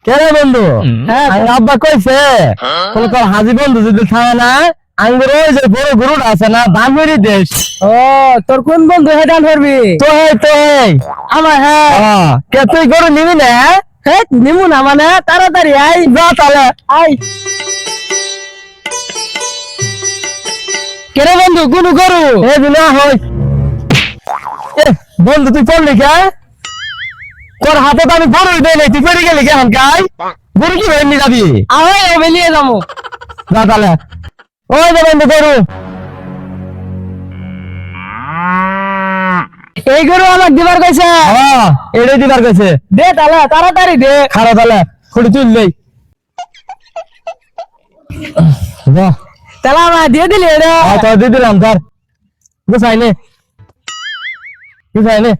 কেরে বন্ধু? হ্যাঁ আব্বা কইছে তোর হাজি বন্ধু যদি থাকে না আঙ্গুর ওই যে বড় গরুটা আছে না বাঙুরি দেশ। ও তোর কোন বন্ধু হে ডান করবি? তো আমার হ্যাঁ কে তুই গরু নিবি না? হে নিমু না মানে তাড়াতাড়ি আই যা তাহলে। আই। কেরে বন্ধু গুনু গরু এ দিনা হই। বন্ধু তুই পড়লি কে? তোর হাতে তো আমি গরুই দেই নাই, তুই পড়ে গেলি কেমন গাই? গরু কি ভেবে নিয়ে যাবি? আয় ওবে নিয়ে যাবো। যা তাহলে। ওই যে বন্ধু গরু। এই গরু আমার দিবার কইছে। এটাই দিবার কইছে। দে তাহলে তাড়াতাড়ি দে। খারাপ তাহলে খুঁড়ি তুল নেই। তাহলে আমার দিয়ে দিলি রে। তো দিয়ে দিলাম ধর। গুছাই নে গুছাই নে।